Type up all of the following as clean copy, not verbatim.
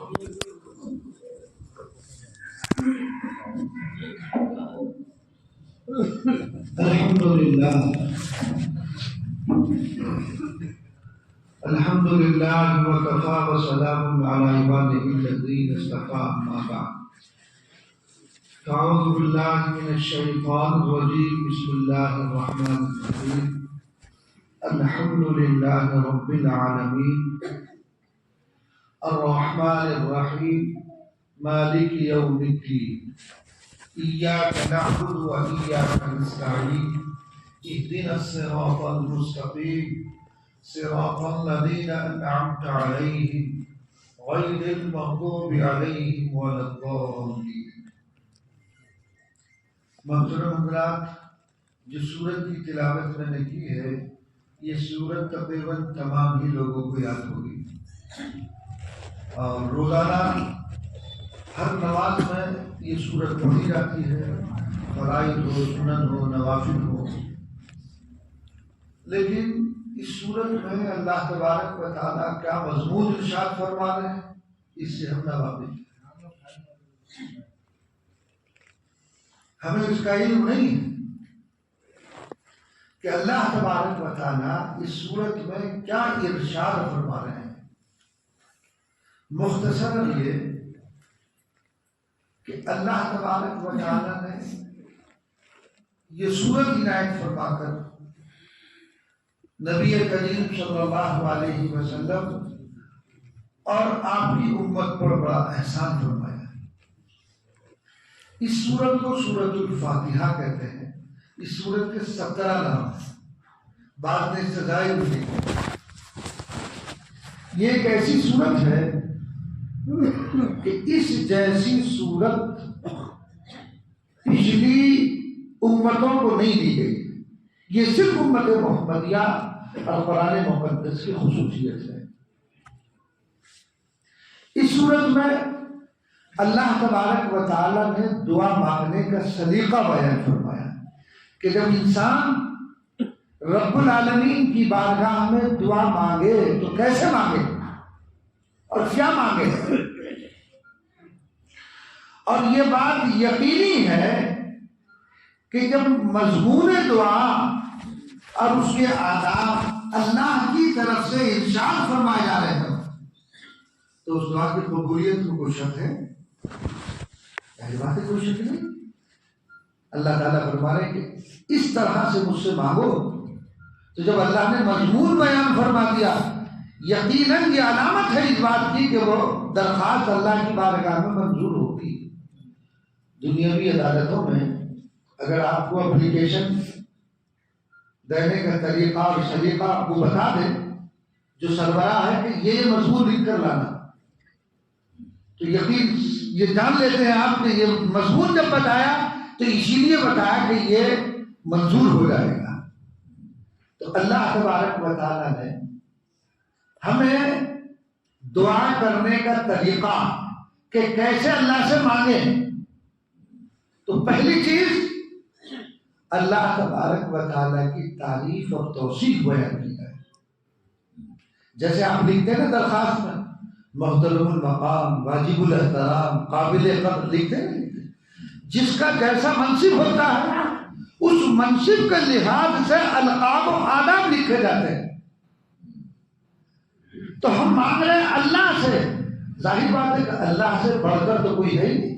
الحمد لله وكفى وسلام على عباده الذين اصطفى أما بعد أعوذ بالله من الشيطان الرجيم بسم الله الرحمن الرحيم الحمد لله رب العالمين الرحمن الرحيم مالك يوم الدين إياك نعبد وإياك نستعين اهدنا الصراط المستقيم صراط الذين أنعمت عليهم غير المغضوب عليهم ولا الضالين۔ محترم حضرات، جو سورت کی تلاوت میں نے کی ہے یہ سورت تقریباً تمام ہی لوگوں کو یاد ہوگی، اور روزانہ ہر نماز میں یہ سورت پڑھی جاتی ہے، فرائض ہو، سنن ہو، نوافل ہو۔ لیکن اس سورت میں اللہ تبارک و تعالیٰ کیا مضمون ارشاد فرما رہے ہیں اس سے ہم نہ واقف ہیں، ہمیں اس کا علم نہیں ہے کہ اللہ تبارک و تعالیٰ اس سورت میں کیا ارشاد فرما رہے ہیں۔ مختصر یہ کہ اللہ تبارک و تعالیٰ نے یہ سورت عنایت فرما کر نبی کریم صلی اللہ علیہ وسلم اور آپ کی امت پر بڑا احسان فرمایا۔ اس سورت کو سورت الفاتحہ کہتے ہیں۔ اس سورت کے 17 نام ہیں، بعد میں سزائے ملی۔ یہ ایک ایسی سورت ہے کہ اس جیسی سورت پچھلی امتوں کو نہیں دی گئی۔ یہ صرف امت محمدیہ اور قرآن مقدس کی خصوصیت ہے۔ اس صورت میں اللہ تبارک و تعالیٰ نے دعا مانگنے کا سلیقہ بیان فرمایا کہ جب انسان رب العالمین کی بارگاہ میں دعا مانگے تو کیسے مانگے اور کیا مانگے۔ اور یہ بات یقینی ہے کہ جب مضمون دعا اور اس کے آداب اللہ کی طرف سے ارشاد فرمائے جا رہے ہیں تو اس دعا کی قبولیت کو کوئی شک ہے؟ پہلی بات ہے کوئی شک نہیں۔ اللہ تعالیٰ فرما رہے کہ اس طرح سے مجھ سے مانگو، تو جب اللہ نے مضمون بیان فرما دیا یقیناً یہ علامت ہے اس بات کی کہ وہ درخواست اللہ کی بارگاہ میں منظور ہوگی۔ دنیاوی عدالتوں میں اگر آپ کو اپلیکیشن دینے کا طریقہ اور سلیقہ آپ کو بتا دیں جو سربراہ ہے کہ یہ مضمون لکھ کر لانا، تو یقین یہ جان لیتے ہیں آپ کہ یہ مضمون جب بتایا تو اسی لیے بتایا کہ یہ منظور ہو جائے گا۔ تو اللہ تبارک و تعالیٰ نے ہمیں دعا کرنے کا طریقہ کہ کیسے اللہ سے مانگے، تو پہلی چیز اللہ تبارک و تعالیٰ کی تعریف اور توصیف بیان کی ہے۔ جیسے آپ لکھتے ہیں نا درخواست میں محترم المقام، واجب الاحترام، قابل قدر لکھتے ہیں، جس کا جیسا منصب ہوتا ہے اس منصب کے لحاظ سے القاب و آداب لکھے جاتے ہیں۔ تو ہم مانگ رہے ہیں اللہ سے، ظاہر بات ہے کہ اللہ سے بڑھ کر تو کوئی ہے ہی نہیں۔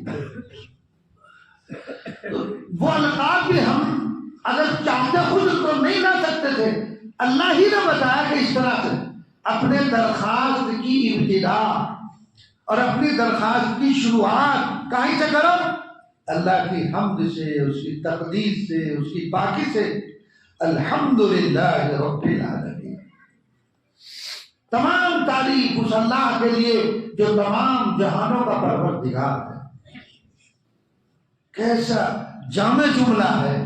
وہ القاب بھی ہم اگر چاہتے خود تو نہیں لا سکتے تھے، اللہ ہی نے بتایا کہ اس طرح سے اپنے درخواست کی ابتدا اور اپنی درخواست کی شروعات کہیں سے کرو، اللہ کی حمد سے، اس کی تقدیس سے، اس کی پاکی سے۔ الحمدللہ رب العالمین، تمام تعریف اس اللہ کے لیے جو تمام جہانوں کا پروردگار ہے۔ کیسا جامع جملہ ہے،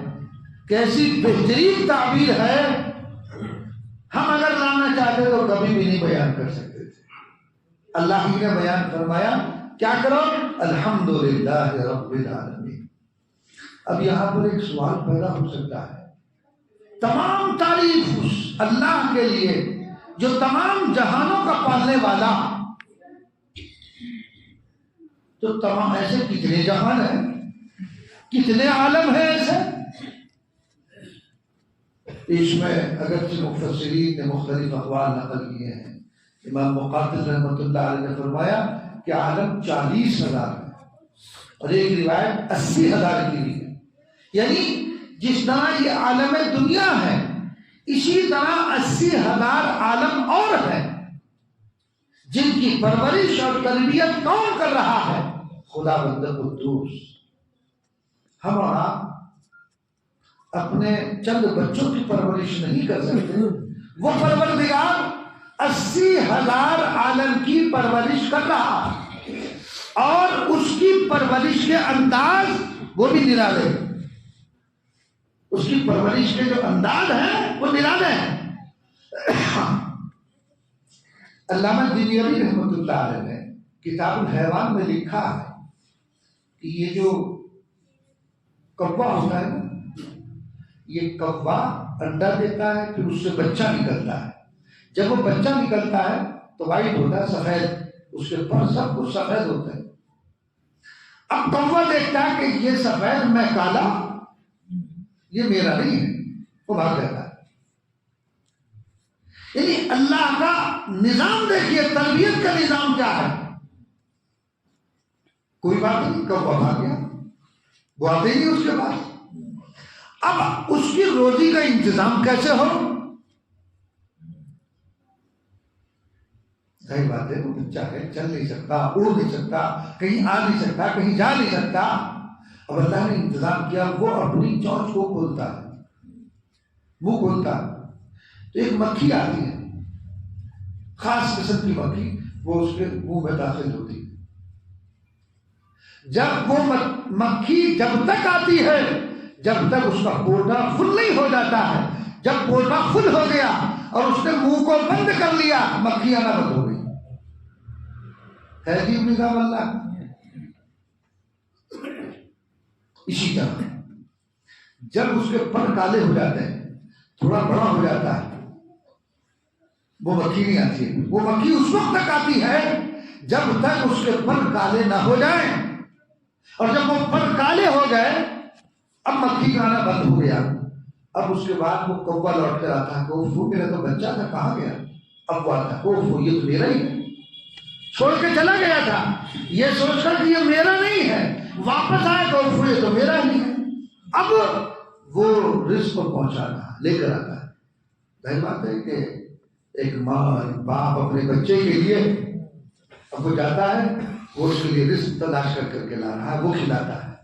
کیسی بہترین تعبیر ہے، ہم اگر لانا چاہتے تو کبھی بھی نہیں بیان کر سکتے تھے۔ اللہ ہی نے بیان فرمایا کیا کرو، الحمدللہ رب العالمین۔ اب یہاں پر ایک سوال پیدا ہو سکتا ہے، تمام تعریف اس اللہ کے لیے جو تمام جہانوں کا پالنے والا، تو تمام ایسے کتنے جہان ہیں، کتنے عالم ہیں ایسے. اس میں اگرچہ مفسرین نے مختلف اقوال نقل کیے ہیں. امام مقاتل رحمۃ اللہ علیہ نے فرمایا کہ عالم 40,000 ہے، اور ایک روایت 80,000 کی بھی ہے. یعنی جس طرح یہ عالم دنیا ہے، اسی طرح 80,000 عالم اور ہیں جن کی پرورش اور تربیت کون کر رہا ہے؟ خدا بند قدوس. ہم اور آپ اپنے چند بچوں کی پرورش نہیں کر سکتے، وہ پروردگار 80,000 عالم کی پرورش کر رہا ہے، اور اس کی پرورش کے انداز وہ بھی نرالے. اس کی پرورش کے جو انداز ہیں وہ نرالے ہیں. علامہ دینیوی رحمۃ اللہ علیہ نے کتاب الحیوان میں لکھا ہے کہ یہ جو کوا ہوتا ہے نا، یہ کوا انڈا دیتا ہے، پھر اس سے بچہ نکلتا ہے. جب وہ بچہ نکلتا ہے تو وائٹ ہوتا ہے، سفید، اس کے پر سب کچھ سفید ہوتا ہے. اب کوا دیکھتا ہے کہ یہ سفید، میں کالا، یہ میرا نہیں ہے، وہ بھاگ جاتا ہے. یعنی اللہ کا نظام دیکھیے، تربیت کا نظام کیا ہے. کوئی بات نہیں، کوا بھاگ گیا، وہ آتے ہی اس کے پاس. اب اس کی روزی کا انتظام کیسے ہو؟ صحیح بات ہے، وہ بچہ ہے، چل نہیں سکتا، اڑ نہیں سکتا، کہیں آ نہیں سکتا، کہیں جا نہیں سکتا. اب اللہ نے انتظام کیا، وہ اپنی چونچ کو کھولتا ہے، منہ کھولتا ہے، تو ایک مکھی آتی ہے، خاص قسم کی مکھی، وہ اس کے منہ میں داخل ہوتی ہے. جب وہ مکھی جب تک آتی ہے جب تک اس کا پوٹا فل نہیں ہو جاتا ہے. جب پوٹا فل ہو گیا اور اس نے منہ کو بند کر لیا، مکھی آنا بند ہو گئی. ہے جی نظام اللہ. اسی طرح جب اس کے پر کالے ہو جاتے ہیں، تھوڑا بڑا ہو جاتا ہے، وہ مکھی نہیں آتی ہے. وہ مکھی اس وقت تک آتی ہے جب تک اس کے پر کالے نہ ہو جائیں، اور جب وہ پر کالے ہو گئے، اب مکھی کا آنا بند ہو گیا. اب اس کے بعد وہ کوا لوٹ کر آتا ہے کہ وہ میرا تو بچہ تھا، کہاں گیا؟ اب وہ آتا ہے، وہ یہ تو میرا ہی ہے، چھوڑ کے چلا گیا تھا، یہ سوچ کر کہ یہ میرا نہیں ہے، واپس آئے تو یہ تو میرا ہی ہے. اب وہ رزق کو پہنچانا لے کر آتا ہے. ظاہر بات ہے کہ ایک ماں باپ اپنے بچے کے لیے اب وہ جاتا ہے، وہ اس کے لیے رزق تلاش کر کے لا رہا ہے، وہ کھلاتا ہے.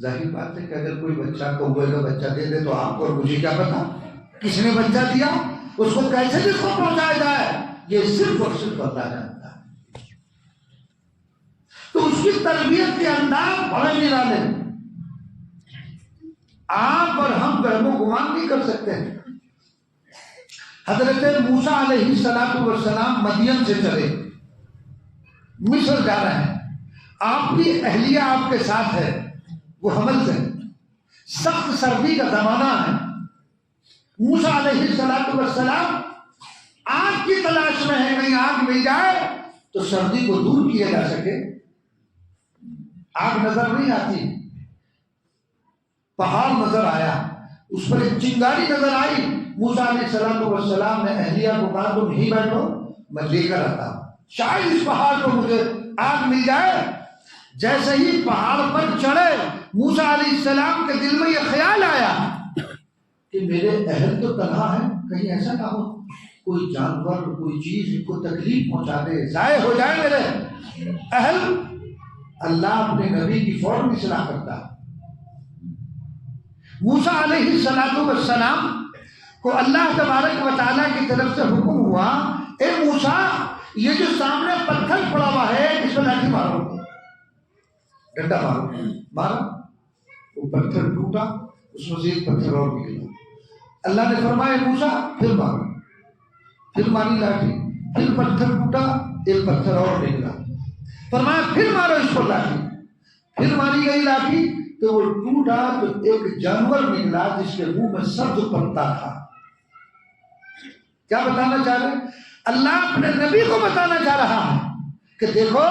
ظاہر بات ہے کہ اگر کوئی بچہ کوے کا بچہ دے دے تو آپ کو اور مجھے کیا پتا کس نے بچہ دیا، اس کو کیسے رزق کو پہنچایا جائے، یہ صرف اور صرف اللہ جانتا ہے. تو اس کی تربیت کے انداز بڑے نرالے، آپ اور ہم وہم و گمان نہیں کر سکتے. حضرت موسیٰ علیہ السلام مدین سے چلے، مصر جا رہے ہیں، آپ کی اہلیہ آپ کے ساتھ ہے، وہ حمل سے، سخت سردی کا زمانہ ہے. موسیٰ علیہ السلام آگ کی تلاش میں ہے، کہیں آگ مل جائے تو سردی کو دور کیا جا سکے. آگ نظر نہیں آتی، پہاڑ نظر آیا، اس پر ایک چنگاری نظر آئی. موسیٰ علیہ السلام نے اہلیہ کو کہا تم ہی بیٹھو، میں لے کر آتا ہوں، شاید اس پہاڑ کو مجھے آگ مل جائے. جیسے ہی پہاڑ پر چڑھے، موسیٰ علیہ السلام کے دل میں یہ خیال آیا کہ میرے اہل تو تنہا ہے، کہیں ایسا نہ ہو کوئی جانور کوئی چیز ان کو تکلیف پہنچا دے، ضائع ہو جائے میرے اہل. اللہ اپنے نبی کی فوراً اصلاح کرتا ہے. موسیٰ علیہ السلام کو اللہ تبارک و تعالیٰ کی طرف سے حکم ہوا، اے موسیٰ یہ جو سامنے پتھر پڑا ہوا ہے اس پر لاٹھی مارو، ڈنڈا مارو. مارا، وہ پتھر ٹوٹا، اس میں سے ایک پتھر اور نکلا. اللہ نے فرمایا موسیٰ پھر مارو، پھر ماری لاٹھی، پھر پتھر ٹوٹا، ایک پتھر اور نکلا. فرمایا پھر مارو اس پر لاٹھی، پھر ماری گئی لاٹھی تو وہ ٹوٹا تو ایک جانور نکلا جس کے منہ میں سبز پتا تھا. کیا بتانا چاہ رہے ہیں؟ اللہ اپنے نبی کو بتانا چاہ رہا ہے کہ دیکھو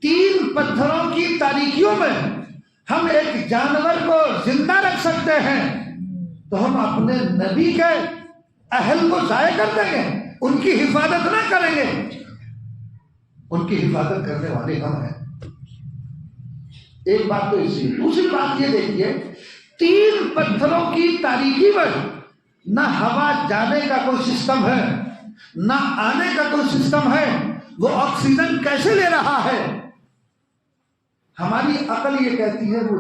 3 پتھروں کی تاریکیوں میں ہم ایک جانور کو زندہ رکھ سکتے ہیں، تو ہم اپنے نبی کے اہل کو ضائع کر دیں گے، ان کی حفاظت نہ کریں گے؟ ان کی حفاظت کرنے والے ہم ہیں۔ ایک بات تو اسی، دوسری بات یہ دیکھیے 3 پتھروں کی تاریکی میں نہ ہوا جانے کا کوئی سسٹم ہے، نہ آنے کا کوئی سسٹم ہے، وہ آکسیجن کیسے لے رہا ہے؟ ہماری عقل یہ کہتی ہے وہ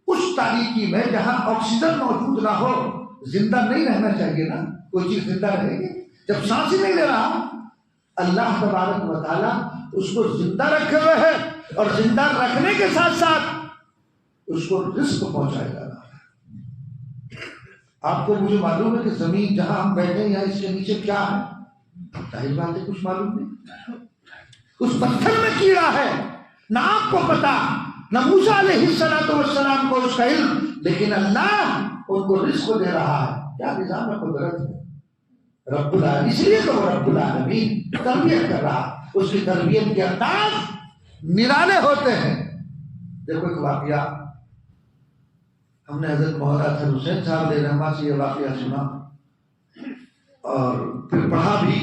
اس تاریکی میں جہاں آکسیجن موجود نہ ہو زندہ نہیں رہنا چاہیے نا، کوئی چیز زندہ رہے گی جب سانس ہی نہیں لے رہا۔ اللہ تبارک و تعالیٰ اس کو زندہ رکھے ہوئے ہے، اور زندہ رکھنے کے ساتھ ساتھ اس کو رزق پہنچایا جا رہا ہے۔ آپ کو مجھے معلوم ہے کہ زمین جہاں ہم بیٹھے ہیں اس کے نیچے کیا ہے؟ ظاہر بات ہے کچھ معلوم نہیں۔ اس پتھر میں کیڑا ہے، نہ آپ کو پتا، نہ موسیٰ علیہ السلام کو اس کا علم، لیکن اللہ ان کو رزق دے رہا ہے۔ کیا نظام ہے قدرت ہے؟ رب العالمین، اس لیے تو رب العالمین تربیت کر رہا، اس کی تربیت کے انداز نرالے ہوتے ہیں۔ دیکھو ایک واقعہ ہم نے حضرت مولانا اطہر حسین صاحب علیہ رحمہ سے یہ واقعہ سنا اور پھر پڑھا بھی۔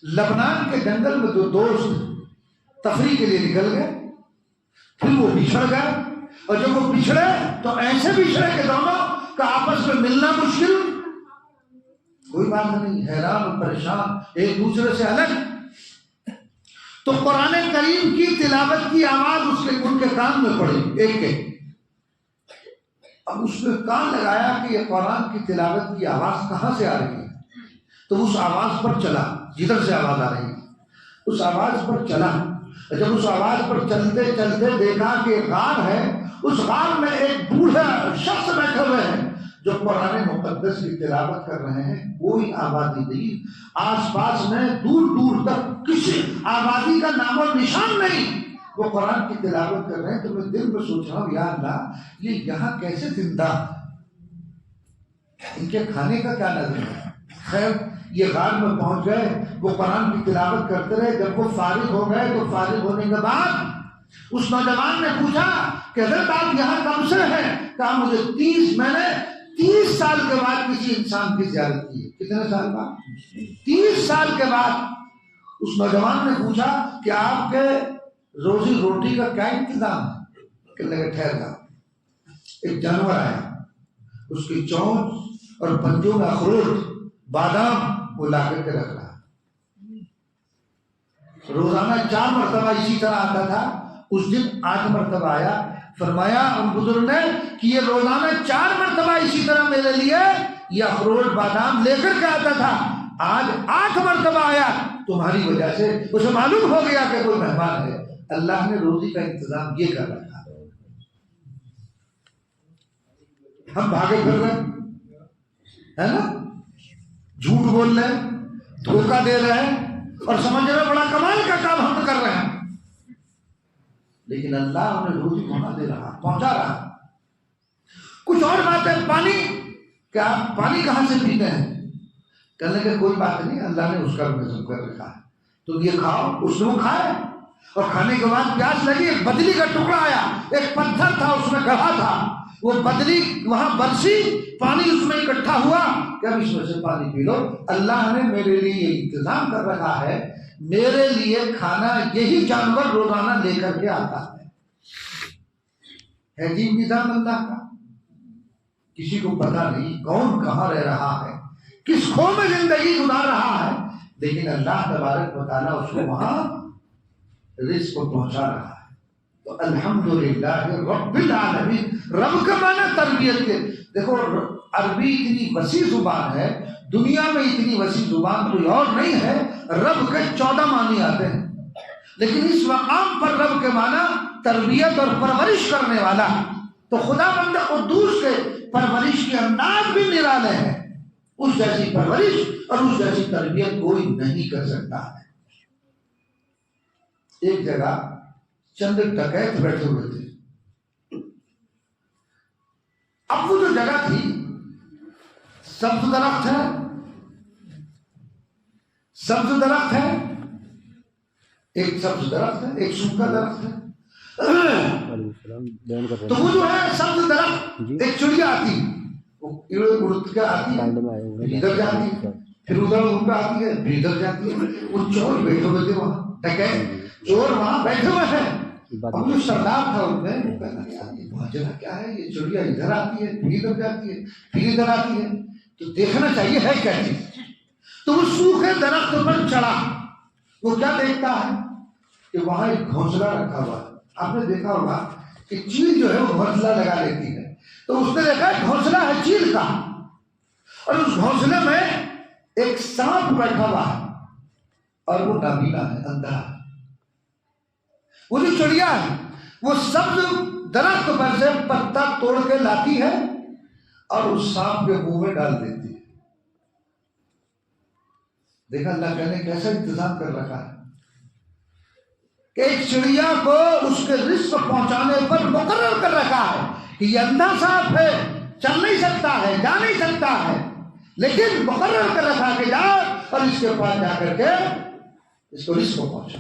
لبنان کے جنگل میں 2 دوست تفریح کے لیے نکل گئے، پھر وہ بچھڑ گئے، اور جب وہ بچھڑے تو ایسے بچھڑے کہ دونوں کا آپس میں ملنا مشکل، کوئی بات نہیں، حیران اور پریشان ایک دوسرے سے الگ۔ تو قرآن کریم کی تلاوت کی آواز ان کے کان میں پڑی، ایک کے۔ اب اس نے کان لگایا کہ یہ قرآن کی تلاوت کی آواز کہاں سے آ رہی ہے، تو اس آواز پر چلا جدھر سے آواز آ رہی ہے، اس آواز پر چلا۔ جب اس آواز پر چلتے چلتے دیکھا کہ ایک غار ہے، اس غار میں ایک بوڑھا شخص بیٹھے ہوئے ہیں جو قرآن مقدس کی تلاوت کر رہے ہیں۔ کوئی آبادی نہیں، آس پاس میں دور دور تک کسی آبادی کا نام و نشان نہیں، وہ قرآن کی تلاوت کر رہے ہیں۔ تو میں دل میں سوچ رہا ہوں یا اللہ یہ یہاں کیسے زندہ، ان کے کھانے کا کیا نظر ہے؟ خیر یہ غار میں پہنچ گئے، وہ قرآن کی تلاوت کرتے رہے۔ جب وہ فارغ ہو گئے تو فارغ ہونے کے بعد اس نوجوان نے پوچھا کہ حضرت آپ یہاں کب سے ہیں؟ کہا مجھے 30 سال کے بعد کسی انسان کی زیارت کی ہے۔ کتنے سال بعد؟ 30 سال کے بعد۔ اس نوجوان نے پوچھا کہ آپ کے روزی روٹی کا کیا انتظام ہے؟ کہنے لگے ٹھہر جاؤ، ایک جانور آیا، اس کی چونچ اور پنجوں میں اخروٹ بادام وہ لا کر کے رکھ رہا، روزانہ 4 مرتبہ اسی طرح آتا تھا، اس دن 8 مرتبہ آیا۔ فرمایا ان بزرگ نے کہ یہ روزانہ 4 مرتبہ اسی طرح میرے لیے یہ اخروٹ بادام لے کر کے آتا تھا، آج 8 مرتبہ آیا تمہاری وجہ سے۔ اسے معلوم ہو گیا کہ کوئی مہمان ہے، اللہ نے روزی کا انتظام یہ کر رکھا۔ ہم بھاگے پھر رہے ہے نا، جھوٹ بول رہے ہیں، دھوکہ دے رہے ہیں، اور سمجھ رہے بڑا کمال کا کام ہم کر رہے ہیں، لیکن اللہ انہیں روزی دے رہا، پہنچا رہا۔ کچھ اور بات ہے، پانی، کیا پانی کہاں سے پیتے ہیں؟ کہنے کہ کوئی بات نہیں، اللہ نے اس کا نظم کر رکھا ہے، تم یہ کھاؤ۔ اس نے وہ کھائے، اور کھانے کے بعد پیاس لگی، ایک بدلی کا ٹکڑا آیا، ایک پتھر تھا اس میں گڑھا تھا، وہ بدلی وہاں برسی، پانی اس میں اکٹھا ہوا کہ اب اس میں سے پانی پی لو۔ اللہ نے میرے لیے یہ انتظام کر رکھا ہے، میرے لیے کھانا یہی جانور روزانہ لے کر کے آتا ہے عجیب نظام اللہ کا۔ کسی کو پتا نہیں کون کہاں رہ رہا ہے، کس خو میں زندگی گزار رہا ہے، لیکن اللہ تبارک و تعالیٰ اس کو وہاں رزق کو پہنچا رہا ہے۔ تو الحمدللہ رب العالمین، رب کا معنی تربیت کے۔ دیکھو عربی اتنی وسیع زبان ہے، دنیا میں اتنی وسیع زبان کوئی اور نہیں ہے، رب کے 14 معنی آتے ہیں، لیکن اس مقام پر رب کے معنی تربیت اور پرورش کرنے والا۔ تو خدا بندہ قدوس کے پرورش کے انداز بھی نرالے ہیں، اس جیسی پرورش اور اس جیسی تربیت کوئی نہیں کر سکتا ہے۔ ایک جگہ چند ڈکیت بیٹھے ہوئے تھے، اب وہ جو جگہ تھی سبز درخت ہے، سبز درخت ہے، ایک سبز درخت ہے، ایک سوکھا درخت ہے. تو وہ جو ہے سبز درخت، ایک چڑیا آتی وہ اڑ کے آتی ہے، ادھر جاتی ہے، پھر ادھر ان پہ آتی ہے، پھر ادھر جاتی ہے. وہ چور بیٹھے ہوئے تھے وہاں، ڈکیت چور وہاں بیٹھے ہوئے ہیں. اب جو سردار تھا ان میں وہ کہنا ماجرا کیا ہے، یہ چڑیا ادھر آتی ہے، پھر ادھر جاتی ہے، پھر ادھر آتی ہے، تو دیکھنا چاہیے ہے کیا چیز. تو وہ سوکھے درخت پر چڑھا. وہ کیا دیکھتا ہے کہ وہاں ایک گھونسلہ رکھا ہوا ہے. آپ نے دیکھا ہوگا کہ چیل جو ہے وہ گھونسلہ لگا لیتی ہے. تو اس نے دیکھا گھونسلہ ہے چیل کا، اور اس گھونسلے میں ایک سانپ بیٹھا ہوا ہے اور وہ نابینا ہے، اندھا ہے. وہ جو چڑیا ہے وہ سبز درخت پر سے پتا توڑ کے لاتی ہے اور اس سانپ کے منہ میں ڈال دیتی ہے. دیکھا اللہ کہنے کیسا انتظام کر رکھا ہے کہ ایک چڑیا کو اس کے رزق پہنچانے پر مقرر کر رکھا ہے کہ یہ اندھا سانپ ہے، چل نہیں سکتا ہے، جا نہیں سکتا ہے، لیکن مقرر کر رکھا کہ جا اور اس کے پاس جا کر کے اس کو رزق پہنچا.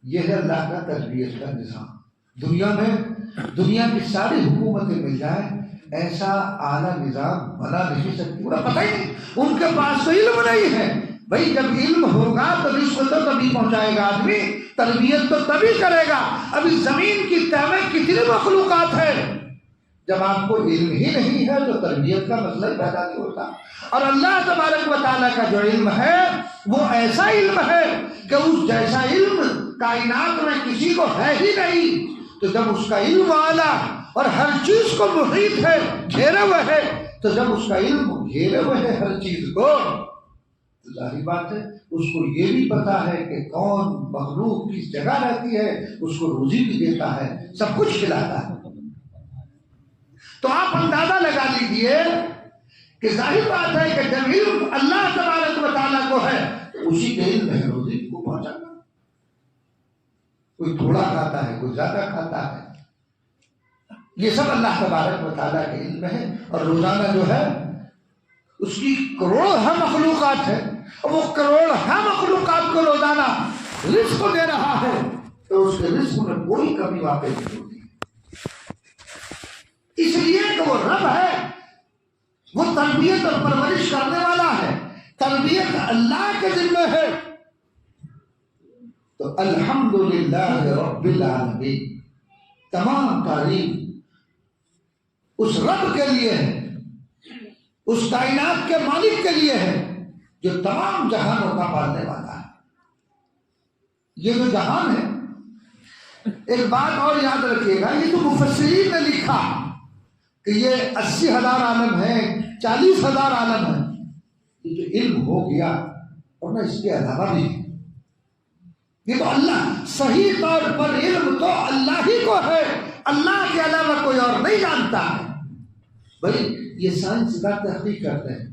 یہ ہے اللہ کا تربیت کا نظام. دنیا میں دنیا کی ساری حکومتیں مل جائیں ایسا اعلیٰ نظام بنا نہیں سکتی. انہیں پتہ ہی نہیں، ان کے پاس تو علم نہیں ہے. بھائی جب علم ہوگا تو رزق تو تبھی پہنچائے گا آدمی، تربیت تو تبھی کرے گا. ابھی زمین کی تہ میں کتنی مخلوقات ہے، جب آپ کو علم ہی نہیں ہے تو تربیت کا مسئلہ ہی پیدا نہیں ہوتا. اور اللہ تبارک و تعالیٰ کا جو علم ہے وہ ایسا علم ہے کہ اس جیسا علم کائنات میں کسی کو ہے ہی نہیں. تو جب اس کا علم اعلیٰ اور ہر چیز کو محیط ہے، گھیرے ہوئے ہے، تو جب اس کا علم گھیرے ہوئے ہے ہر چیز کو، تو ظاہری بات ہے اس کو یہ بھی پتا ہے کہ کون مخلوق کس جگہ رہتی ہے، اس کو روزی بھی دیتا ہے، سب کچھ کھلاتا ہے. تو آپ اندازہ لگا لیجیے کہ ظاہر بات ہے کہ جب علم اللہ تبارک و تعالیٰ کو ہے تو اسی کے علم ہے روزی کو پہنچانا. کوئی تھوڑا کھاتا ہے، کوئی زیادہ کھاتا ہے، یہ سب اللہ تبارک و تعالیٰ کے علم ہے. اور روزانہ جو ہے اس کی کروڑ مخلوقات ہے، اور وہ کروڑ مخلوقات کو روزانہ رزق دے رہا ہے، تو اس کے رزق میں کوئی کمی واقع نہیں ہوتی. اس لیے کہ وہ رب ہے، وہ تربیت اور پرورش کرنے والا ہے. تربیت اللہ کے ذمہ ہے. تو الحمدللہ رب العالمین، تمام تعریف اس رب کے لیے ہے، اس کائنات کے مالک کے لیے ہے جو تمام جہانوں کا پالنے والا ہے. یہ جو جہان ہے، ایک بات اور یاد رکھیے گا، یہ تو مفسرین نے لکھا کہ یہ 80,000 عالم ہے، 40,000 عالم ہے. یہ جو علم ہو گیا اور نہ اس کے علاوہ بھی، یہ تو اللہ، صحیح طور پر علم تو اللہ ہی کو ہے، اللہ کے علاوہ کوئی اور نہیں جانتا ہے. بھائی یہ سائنسداں تحقیق کرتے ہیں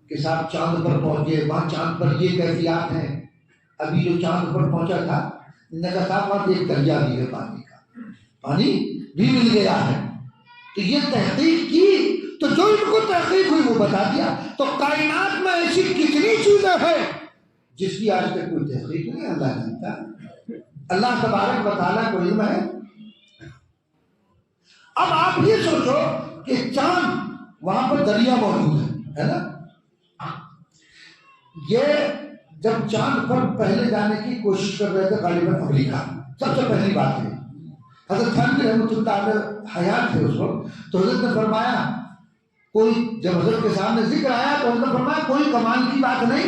کہ صاحب چاند پر پہنچے، وہاں چاند پر یہ کیفیات ہیں. ابھی جو چاند پر پہنچا تھا نے کہا صاحب وہاں ایک دریا بھی ہے پانی کا، پانی بھی مل گیا ہے. تو یہ تحقیق کی تو جو ان کو تحقیق ہوئی وہ بتا دیا. تو کائنات میں ایسی کتنی چیزیں ہیں جس کی آج تک کوئی تحقیق نہیں اللہ جانتا. اللہ تبارک و تعالیٰ کو علم ہے. اب آپ یہ سوچو کہ چاند وہاں پر دریا موجود ہے نا. یہ جب چاند پر پہلے جانے کی کوشش کر رہے تھے غالباً امریکہ، سب سے پہلی بات ہے حضرت تھانوی رحمۃ اللہ علیہ حیات تھے اس وقت. تو حضرت نے فرمایا، کوئی جب حضرت کے سامنے ذکر آیا تو حضرت نے فرمایا کوئی کمال کی بات نہیں،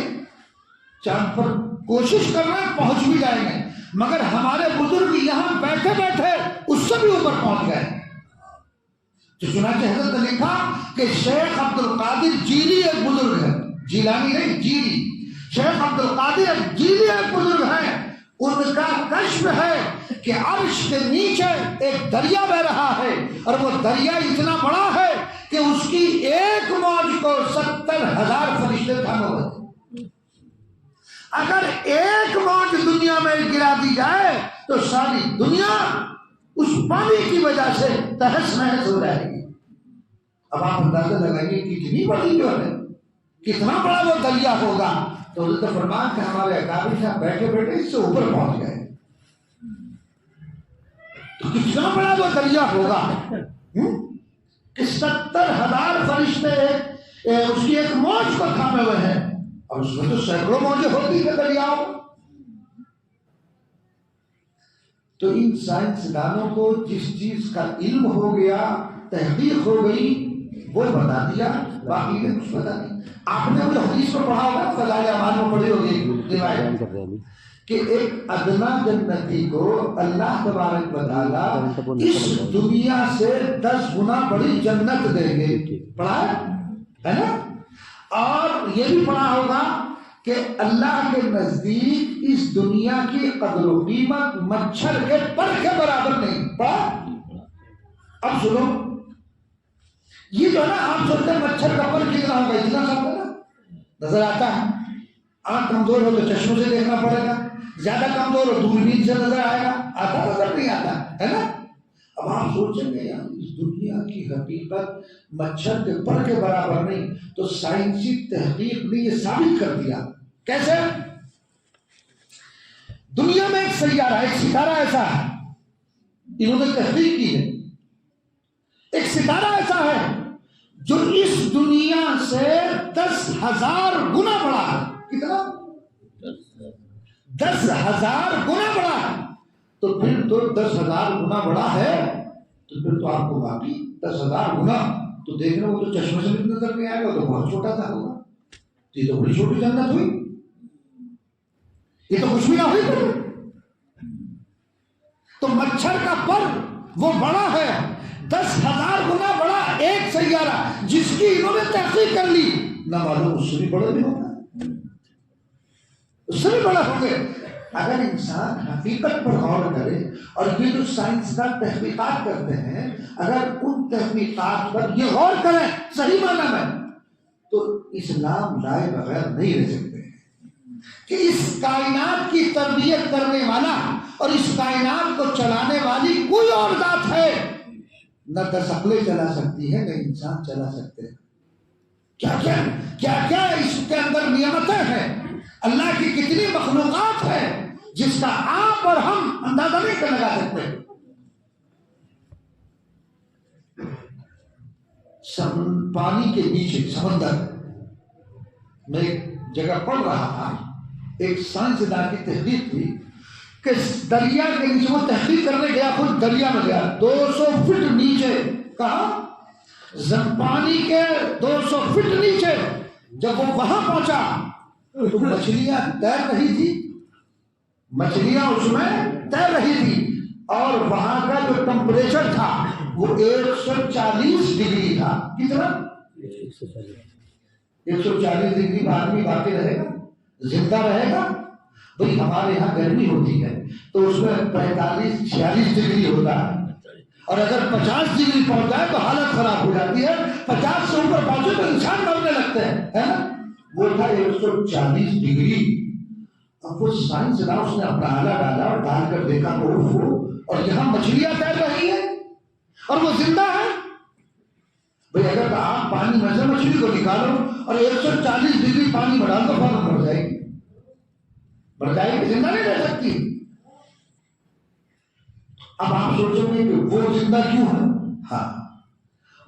چاند پر کوشش کر رہے ہیں، پہنچ بھی جائیں گے، مگر ہمارے بزرگ یہاں بیٹھے بیٹھے اس سے بھی اوپر پہنچ گئے. تو چنانچہ حضرت نے لکھا کہ شیخ عبد القادر جیلی ایک بزرگ ہے، جیلانی نہیں، جیلی. شیخ عبد القادر جیلی ایک بزرگ ہیں، ان کا کشف ہے کہ عرش کے نیچے ایک دریا بہ رہا ہے، اور وہ دریا اتنا بڑا ہے کہ اس کی ایک موج کو 70,000 فرشتے تھامے ہوئے. اگر ایک موج دنیا میں گرا دی جائے تو ساری دنیا اس پانی کی وجہ سے تہس نہس ہو جائے گی. اب آپ اندازہ لگائیے کتنی بڑی جو ہے، کتنا بڑا وہ دریا ہوگا. تو حضرت فرمان کہ ہمارے اکابر صاحب بیٹھے بیٹھے اس سے اوپر پہنچ گئے. تو کتنا بڑا وہ دریا ہوگا کہ 70,000 فرشتے اس کی ایک موج کو تھامے ہوئے ہیں، اور اس میں تو سینکڑوں موجیں ہوتی ہیں دریاؤں. تو ان سائنسدانوں کو جس چیز کا علم ہو گیا، تحقیق ہو گئی، وہ بتا دیا، باقی نے کچھ پتا نہیں. آپ نے وہ حدیث کو پڑھا ہوگا، فضائل اعمال میں پڑھی ہوگی روایت کہ ایک ادنا جنتی کو اللہ تبارک و تعالی اس دنیا سے 10 گنا بڑی جنت دیں گے. پڑھا ہے نا؟ اور یہ بھی پڑھا ہوگا کہ اللہ کے نزدیک اس دنیا کی قدر و قیمت مچھر کے پر کے برابر نہیں. پڑھا؟ اب سنو، یہ جو ہے نا، آپ سوچتے ہیں مچھر کا پر کتنا ہوگا، اتنا سب نا نظر آتا ہے. آنکھ کمزور ہو تو چشموں سے دیکھنا پڑے گا، زیادہ کمزور ہو دوربین سے نظر آئے گا. آتا نظر نہیں آتا ہے نا؟ اب آپ سوچیں گے یار اس دنیا کی حقیقت مچھر کے پر کے برابر نہیں، تو سائنسی تحقیق نے یہ ثابت کر دیا. کیسے؟ دنیا میں ایک سیارہ، ایک ستارہ ایسا ہے، انہوں نے تحقیق کی ہے، ایک ستارہ ایسا ہے جو اس دنیا سے 10,000 گنا بڑا ہے. کتنا؟ 10,000 گنا بڑا ہے. تو پھر تو 10,000 گنا بڑا ہے، تو پھر تو آپ کو باقی 10,000 گنا تو دیکھنا، وہ تو چشمے سے بھی نظر نہیں آئے گا، تو بہت چھوٹا سا ہوگا. یہ تو بڑی چھوٹی جنت ہوئی، یہ تو کچھ بھی نہ ہوئی. تو مچھر کا پر وہ بڑا ہے، 10,000 گنا بڑا ایک سیارہ جس کی انہوں نے تحقیق کر لی. نہ معلوم اس سے بھی بڑا بھی ہوگا، اس سے بھی بڑا ہوں گے. اگر انسان حقیقت پر غور کرے، اور یہ جو سائنسدان تحقیقات کرتے ہیں، اگر ان تحقیقات پر یہ غور کریں صحیح معنی میں، تو اسلام لائے بغیر نہیں رہ سکتے. کہ اس کائنات کی تربیت کرنے والا اور اس کائنات کو چلانے والی کوئی اور ذات ہے. نہ 10 عقلیں چلا سکتی ہے، نہ انسان چلا سکتے ہیں. کیا اس کے اندر نعمتیں ہیں، اللہ کی کتنی مخلوقات ہیں جس کا آپ اور ہم اندازہ نہیں کر لگا سکتے. پانی کے نیچے سمندر میں ایک جگہ پڑھ رہا تھا، ایک سائنسدان کی تحقیق تھی کہ دریا کے نیچے، وہ تحقیق کرنے گیا، خود دریا میں گیا 200 فٹ نیچے. کہاں؟ پانی کے 200 فٹ نیچے. جب وہ وہاں پہنچا تو مچھلیاں تیر رہی تھی، مچھلیاں اس میں تیر رہی تھی، اور وہاں کا جو ٹمپریچر تھا وہ 140 ڈگری تھا. کتنا؟ 140 ڈگری. آدمی باقی رہے گا، زندہ رہے گا؟ بھئی ہمارے یہاں گرمی ہوتی ہے تو اس میں 45-46 ڈگری ہوتا ہے، اور اگر 50 ڈگری پہنچ جائے تو حالت خراب ہو جاتی ہے. 50 سے اوپر پہنچے تو انسان مرنے لگتے ہیں، ہے نا؟ وہ تھا 140 ڈگری. اب وہ سائنسدان اس نے اپنا آلہ ڈالا اور ڈال کر دیکھا اور یہاں مچھلیاں تیر رہی ہیں اور وہ زندہ ہے. بھئی اگر آپ پانی میں سے مچھلی کو نکالو اور 140 ڈگری پانی میں ڈال دو، فوراً مر جائے گی. مر جائے گی، زندہ نہیں رہ سکتی. اب آپ سوچیں گے کہ وہ زندہ کیوں ہے؟ ہاں،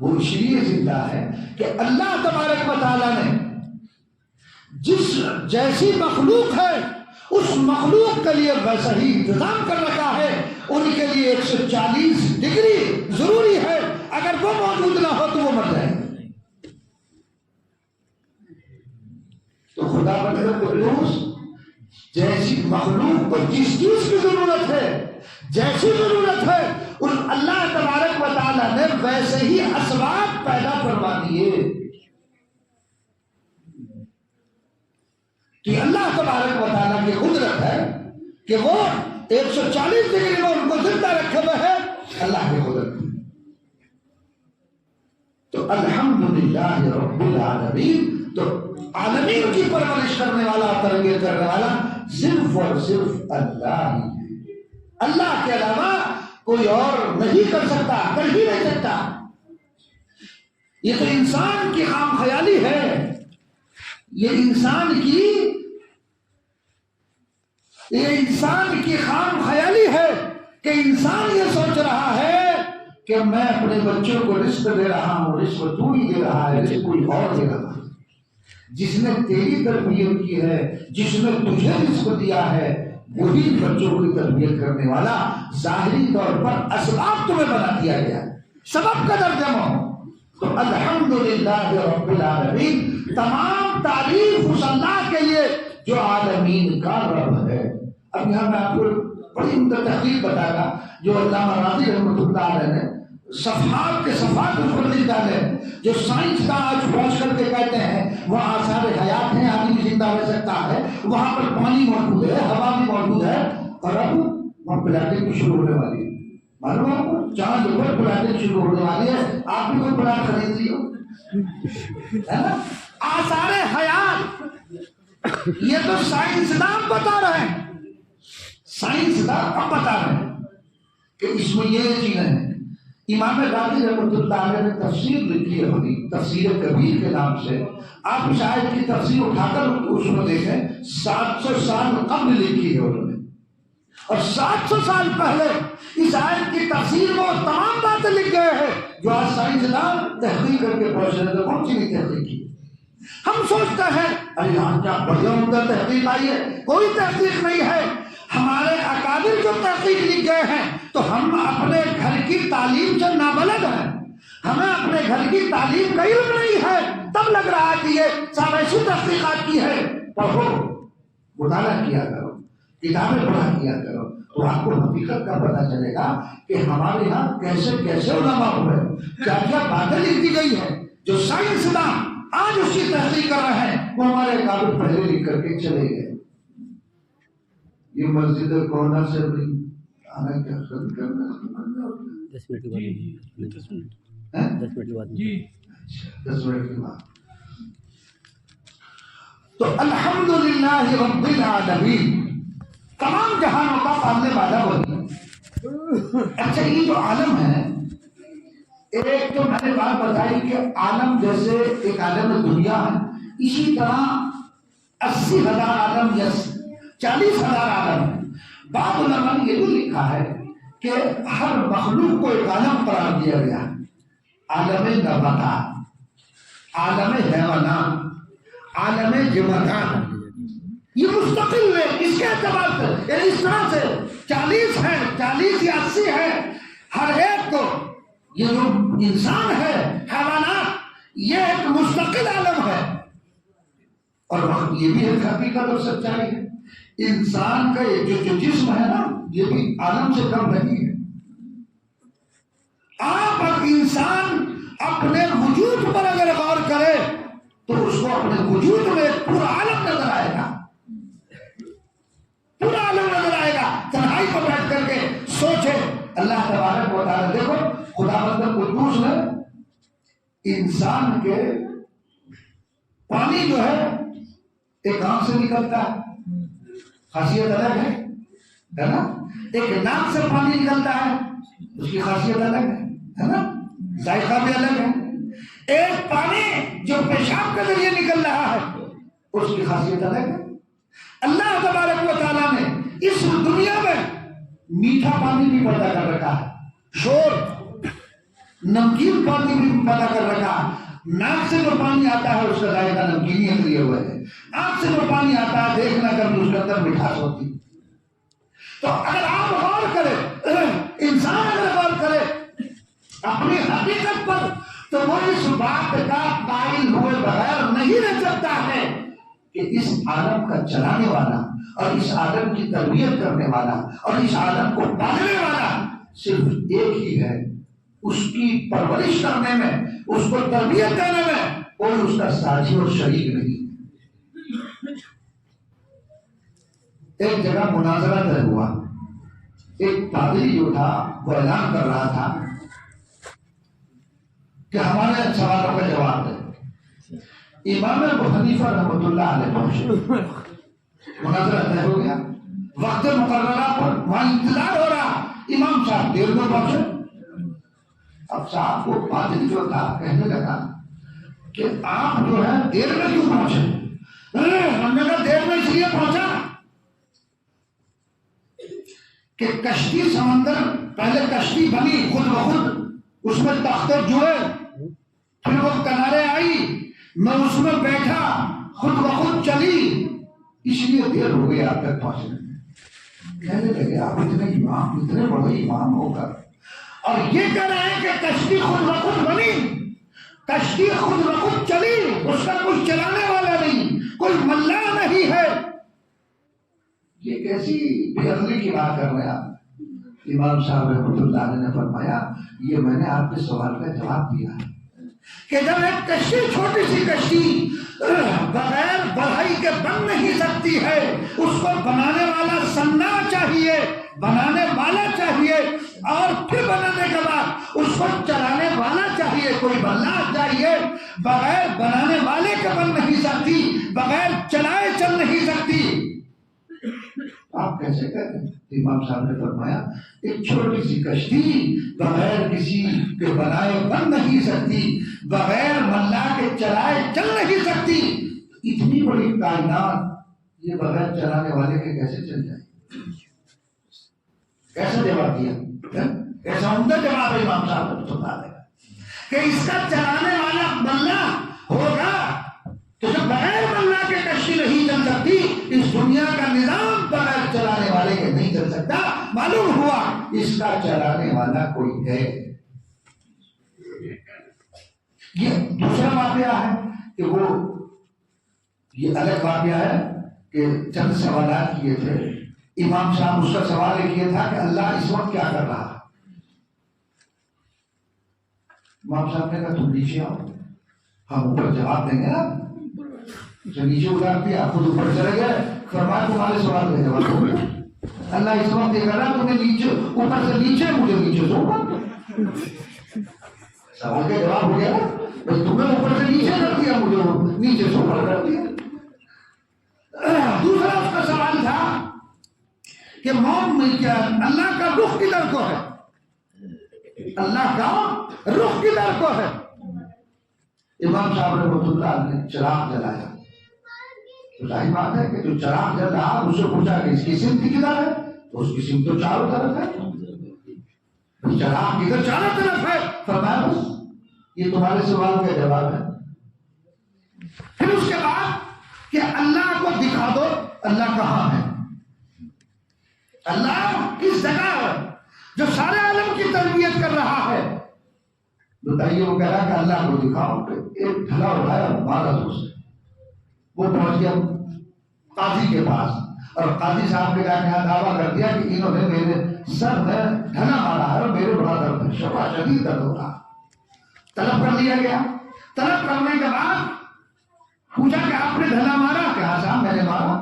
وہ اس لیے زندہ ہے کہ اللہ تبارک و تعالیٰ نے جس جیسی مخلوق ہے اس مخلوق کے لیے ویسا ہی انتظام کر رکھا ہے. ان کے لیے 140 ڈگری ضروری ہے، اگر وہ موجود نہ ہو تو وہ مر جائے گا. تو خدا بندے جیسی مخلوق کو جس چیز کی ضرورت ہے، جیسی ضرورت ہے، ان اللہ تبارک و تعالیٰ نے ویسے ہی اسباب پیدا کروا دیے. کہ اللہ تبارک و تعالیٰ کی قدرت ہے کہ وہ 140 ڈگری میں ان کو زندہ رکھے ہوئے ہے، اللہ کی قدرت. تو الحمدللہ رب العالمین. تو عالمین کی پرورش کرنے والا، تربیت کرنے والا صرف اور صرف اللہ ہی ہے. اللہ کے علاوہ کوئی اور نہیں کر سکتا، کر ہی نہیں سکتا. یہ تو انسان کی خام خیالی ہے یہ انسان کی خام خیالی ہے کہ انسان یہ سوچ رہا ہے کہ میں اپنے بچوں کو رزق دے رہا ہوں، رزق تو ہی دے رہا ہے، رزق کوئی اور دے رہا ہے۔ جس نے تیری تربیت کی ہے، جس نے تجھے رزق دیا ہے، وہی بچوں کی تربیت کرنے والا۔ ظاہری طور پر اسباب تمہیں بنا دیا گیا، سبب کا درجہ ہو تو الحمدللہ رب العالمین، تمام تعریف اس اللہ کے لیے جو عالمین کا رب ہے۔ اب یہاں میں آپ کو بڑی تحقیق بتا گا جو علامہ راضی رحمۃ اللہ علیہ نے صفحات کے صفحات اس پر لکھ ڈالے، جو سائنس کا آج پہنچ کر کے کہتے ہیں وہاں آثار حیات ہیں، آدمی زندہ رہ سکتا ہے، وہاں پر پانی موجود ہے، ہوا بھی موجود ہے، اور اب وہاں پلاٹنگ شروع ہونے والی ہے۔ معلوم ہے آپ کو چاند پر پلاٹنگ شروع ہونے والی ہے، آپ بھی کوئی پلاٹ خرید لیو، ہے نا؟ آثار حیات یہ تو سائنسدان بتا رہے ہیں، سائنسدان اب بتا رہے ہیں کہ اس میں یہ چیزیں ہیں۔ امام غازی رحمۃ اللہ علیہ نے تفسیر لکھی ہے اپنی، تفسیر کبیر کے نام سے۔ آپ اس آیت کی تفسیر اٹھا کر اس میں دیکھیں، 700 سال قبل لکھی ہے انہوں نے، اور 700 سال پہلے اس آیت کی تفسیر میں وہ تمام باتیں لکھ گئے ہیں جو آج سائنسدان تحقیق کر کے پہنچ رہے تھے۔ کون سی نہیں تحقیق کی؟ ہم سوچتے ہیں ارے یہاں کیا بڑھیا عمدہ تحقیق آئی ہے، کوئی تحقیق نہیں ہے۔ ہمارے اکابر جو تحقیق لکھ گئے ہیں تو ہم اپنے گھر کی تعلیم سے نابلد ہیں، ہمیں اپنے گھر کی تعلیم کا علم نہیں ہے، تب لگ رہا ہے کہ یہ سب ایسی تحقیقات کی ہے۔ پڑھو، مطالعہ کیا کرو، کتابیں پڑھا کیا کرو، تو آپ کو حقیقت کا پتہ چلے گا کہ ہمارے یہاں کیسے کیسے علماء ہوئے، کیا کیا باتیں لکھ دی گئی ہے جو سائنسدان آج اس کی تحقیق کر رہے ہیں، وہ ہمارے اکابر پہلے لکھ کر کے چلے گئے۔ یہ مسجد کونا سے بھی آنا کیا خود کرنا 10 منٹ کے بعد 10 منٹ کے بعد جی 10 منٹ کے بعد۔ تو الحمدللہ رب العالمین، تمام جہانوں کا پالنے والا وہی ہے۔ اچھا یہ جو عالم ہے، ایک تو میں نے بات بتائی کہ عالم جیسے ایک عالم دنیا ہے، اسی طرح 80,000 عالم یا 40,000 عالم ہے۔ بعض علماء نے یہ بھی لکھا ہے کہ ہر مخلوق کو ایک عالم قرار دیا گیا، عالم نباتات، عالم حیوانات، عالم جمادات، یہ مستقل ہے اس کے اعتبار سے، یعنی اس طرح سے 40 ہیں، 40 یا 80 ہیں، ہر ایک کو یہ جو انسان ہے، حیوانات، یہ ایک مستقل عالم ہے۔ اور یہ بھی ایک حقیقت اور سچائی ہے، انسان کا یہ جو جسم ہے نا، یہ بھی عالم سے کم نہیں ہے۔ آپ انسان اپنے وجود پر اگر غور کرے تو اس کو اپنے وجود میں پورا عالم نظر آئے گا، پورا عالم نظر آئے گا۔ تنہائی پر بیٹھ کر کے سوچے، اللہ تبارک و تعالیٰ، دیکھو خدا بند قدوس نے انسان کے پانی جو ہے ایک آنکھ سے نکلتا ہے، خاصیت الگ ہے نا؟ ایک ناک سے پانی نکلتا ہے، اس کی خاصیت الگ ہے نا؟ ذائقہ بھی الگ ہے۔ ایک پانی جو پیشاب کے ذریعے نکل رہا ہے، اس کی خاصیت الگ ہے۔ اللہ تبارک و تعالیٰ نے اس دنیا میں میٹھا پانی بھی پیدا کر رکھا ہے، شور نمکین پانی بھی پیدا کر رکھا ہے۔ ناک سے جو پانی آتا ہے اس کا ذائقہ نمکینیت لیے ہوئے ہے، آنکھ سے جو پانی آتا ہے دیکھنا کر اس کے اندر مٹھاس ہوتی۔ تو اگر آپ غور کریں، انسان اگر غور کرے اپنی حقیقت پر، تو وہ اس بات کا قائل ہوئے بغیر نہیں رہ سکتا ہے کہ اس عالم کا چلانے والا اور اس عالم کی تربیت کرنے والا اور اس عالم کو پالنے والا صرف ایک ہی ہے۔ اس کی پرورش کرنے میں، اس کو تربیت دینے میں کوئی اس کا ساتھی اور شریک نہیں۔ ایک جگہ مناظرہ طے ہوا، ایک پادری جو تھا وہ اعلان کر رہا تھا کہ ہمارے سوالوں کا جواب دے۔ امام ابو حنیفہ رحمۃ اللہ علیہ پہنچے، مناظرہ طے ہو گیا، وقت مقررہ پر وہاں انتظار ہو رہا، امام صاحب دیر میں پہنچے۔ اب صاحب کو پادری جو تھا کہنے لگا کہ آپ جو ہے دیر میں کیوں پہنچے؟ ہم نے کہا دیر میں اس لیے پہنچا کہ کشتی سمندر، پہلے کشتی بنی خود بخود، اس میں تختے جڑے، پھر وہ کنارے آئی، میں اس میں بیٹھا، خود بخود چلی، اس لیے دیر ہو گئی آپ تک پہنچنے میں۔ کہنے لگے آپ اتنے بڑے امام ہو کر اور یہ کہہ رہے ہیں کہ کشتی خود بخود بنی، کشتی خود بخود چلی، اس کا کوئی چلانے والا نہیں، کوئی ملا نہیں ہے، یہ کیسی بے عقلی کی بات کر رہے ہیں آپ؟ امام صاحب رحمۃ اللہ علیہ نے فرمایا یہ میں نے آپ کے سوال کا جواب دیا ہے کہ جب ایک کشتی، چھوٹی سی کشتی بغیر بڑھائی کے بن نہیں سکتی ہے، اس کو بنانے والا سننا چاہیے، بنانے والا چاہیے، اور پھر بنانے کے بعد اس کو چلانے والا چاہیے، کوئی بننا چاہیے، بغیر بنانے والے کے بن نہیں سکتی، بغیر چلائے چل نہیں سکتی۔ آپ کیسے کہتے ہیں؟ امام صاحب نے فرمایا ایک چھوٹی سی کشتی بغیر کسی کے بنائے بن نہیں سکتی، بغیر ملا کے چلائے چل نہیں سکتی، اتنی بڑی کائنات یہ بغیر چلانے والے کے کیسے چل جائے؟ کیسا جواب دیا؟ ایسا عمدہ جواب ہے امام صاحب نے سنا دیا کہ اس کا چلانے والا ملا ہوگا تو جب بغیر ملا کے کشتی نہیں چل سکتی، اس دنیا کا نظام بغیر چلانے والے کے نہیں چل سکتا، معلوم ہوا اس کا چلانے والا کوئی ہے۔ یہ دوسرا واقعہ ہے کہ وہ یہ الگ واقعہ ہے کہ چند سوالات کیے تھے امام صاحب، اس کا سوال ایک یہ تھا کہ اللہ اس وقت کیا کر رہا ہے؟ امام صاحب نے کہا تم نیچے آؤ، ہم اوپر جواب دیں گے نا۔ نیچے اتار دیا، خود اوپر چلے گئے، فرمایا تمہارے سوال کا جواب ہو گیا، اللہ اس وقت یہ کر رہا تمہیں نیچے، اوپر سے نیچے، مجھے نیچے سے اوپر، سوال کا جواب ہو گیا، تمہیں اوپر سے نیچے کر دیا، مجھے نیچے سے اوپر کر دیا۔ دوسرا اس کا سوال تھا کہ موت میں کیا اللہ کا رخ کدھر کو ہے؟ اللہ کا رخ کدھر کو ہے؟ امام صاحب رحمۃ اللہ نے چراغ جلایا، تو ظاہر بات ہے کہ جو چراغ جل رہا اس سے پوچھا کہ اس کی سمت کدھر ہے، تو اس کی سمت تو چاروں طرف ہے، چراغ کدھر؟ چاروں طرف ہے۔ فرمایا بس یہ تمہارے سوال کا جواب ہے۔ پھر اس کے بعد کہ اللہ کو دکھا دو اللہ کہاں ہے، اللہ کس جگہ ہے جو سارے عالم کی تربیت کر رہا ہے؟ بتائیے، وہ کہہ رہا کہ اللہ کو دکھاؤ، کہ ایک ڈھلا اٹھایا مارا اس سے، وہ پہنچ گیا قاضی کے پاس، اور قاضی صاحب کے جا کے یہاں دعویٰ کر دیا کہ انہوں نے میرے سر میں ڈھلا مارا ہے اور میرے بڑا درد ہے، شفا شدید درد ہو رہا۔ طلب کر لیا گیا، طلب کرنے کے بعد پوچھا کہ آپ نے ڈھلا مارا؟ کہا صاحب میں نے مارا۔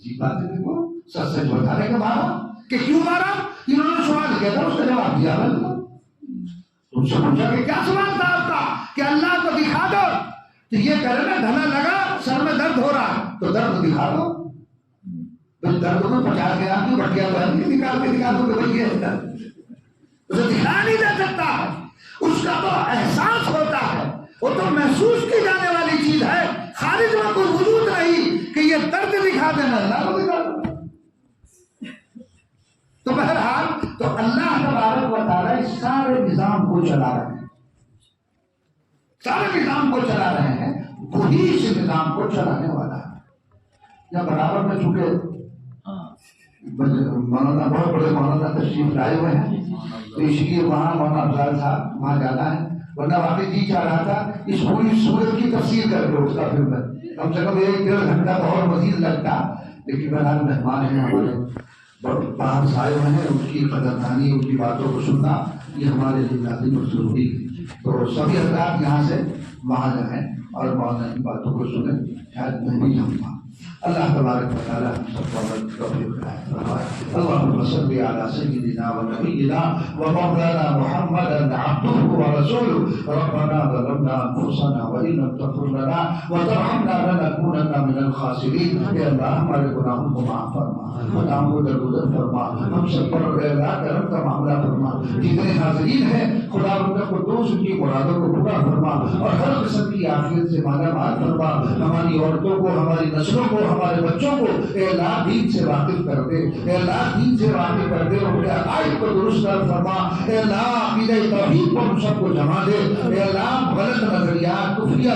جی بات ہے، دیکھو سچ سچ بتانے کے مارا، کہ کیوں مارا؟ انہوں نے سوال کیا تھا، اس کا جواب دیا۔ تم سے پوچھا کہ کیا سوال تھا آپ کا؟ کہ اللہ کو دکھا دو، تو یہ کہہ رہے نا ڈھلا لگا، سر میں درد ہو رہا، تو درد دکھا دو۔ درد کو 50 گرام کی بٹیا پہن کے نکال کے دکھا دو کہ بھائی یہ درد، اسے دکھا نہیں جا سکتا ہے، اس کا تو احساس ہوتا ہے، وہ تو محسوس کی جانے والی چیز ہے، خارج میں کوئی وجود نہیں کہ یہ درد دکھا دینا، اللہ کو دکھا دو۔ تو بہرحال تو اللہ تبارک و تعالیٰ اس سارے نظام کو چلا رہے ہیں، سارے نظام کو چلا رہے ہیں، وہی اس نظام کو چلانے والا ہے۔ یا برابر میں چونکہ مولانا بہت بڑے مولانا تشریف لائے ہوئے ہیں، تو اس لیے وہاں مولانا افضال صاحب وہاں جانا ہے، ورنہ واقعی جی چاہ رہا تھا اس پوری سورت کی تفسیر کر کے اس کا پھر میں کم سے کم 1-1.5 گھنٹہ تو اور مزید لگتا، لیکن بہرحال مہمان ہیں ہمارے باہر سے آئے ہوئے ہیں، ان کی قدردانی، ان کی باتوں کو سننا یہ ہمارے لیے لازم اور ضروری ہے۔ تو سبھی حضرات یہاں سے وہاں جائیں اور مولانا کی باتوں کو سنیں، شاید میں بھی جاؤں گا۔ اللہ تبارک و تعالی ہم سب کو عمل کی توفیق عنایت فرمائے. اللهم صل على سيدنا ونبينا ومولانا محمد عبده ورسوله. ربنا ظلمنا انفسنا وان لم تغفر لنا وترحمنا لنكونن من الخاسرين. اے اللہ ہمارے گناہوں کو معاف فرما، خطاؤں کو درگزر فرما، ہم سب پر اللہ کرم کا معاملہ فرما. جتنے حاضرین ہیں خدا رب القدوس ان کی مرادوں کو پورا فرما اور ہر قسم کی عافیت سے مالا مال فرما. ہماری عورتوں کو، ہماری نسلوں کو، ہمارے بچوں کو اے اللہ دین سے واقف کر دے. اے اللہ دین سے واقف کر دے اور اپنے عقائد کو درست کر فرما. اے اللہ عقیدہ توحید پر ہم سب کو جما دے. اے اللہ غلط نظریات، کفریہ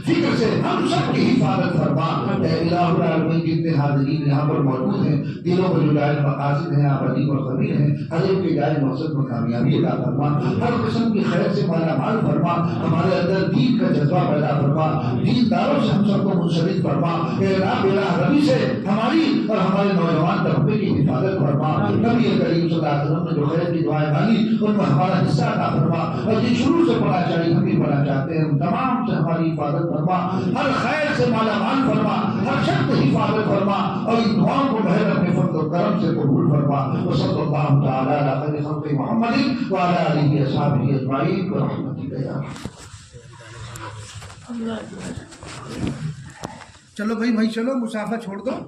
فکر سے ہم سب کی حفاظت فرما. اے الہ العالمین جتنے حاضرین یہاں پر موجود ہیں، دلوں میں جو جائز مقاصد ہیں آپ علیم اور خبیر ہیں، ہر ایک کے جائز مقصد میں کامیابی عطا فرما. ہر قسم کی خیر سے مالا مال فرما. ہمارے اندر دین کا جذبہ پیدا فرما. دین داروں سے ہم سب کو منسلک فرما. اے اللہ بلا ربی سے ہماری اور ہمارے نوجوان طبقے کی حفاظت فرما. نبی کریم صلی اللہ علیہ وسلم نے جو خیر کی دعائیں مانگی ان میں ہمارا حصہ عطا فرما. اور جن شروع سے پڑھنا چاہیے ہم بھی پڑھنا چاہتے ہیں، ان تمام سے ہماری حفاظت فرما. ہر خیر سے مالا مال فرما، ہر شخص حفاظت فرما اور ان دعاؤں کو بہر اپنے فضل و کرم سے قبول فرما. وصلی اللہ تعالی علی خیر خلق محمد وعلی آلہ وصحبہ اجمعین برحمتک یا ارحم. چلو بھائی چلو مسافہ چھوڑ دو.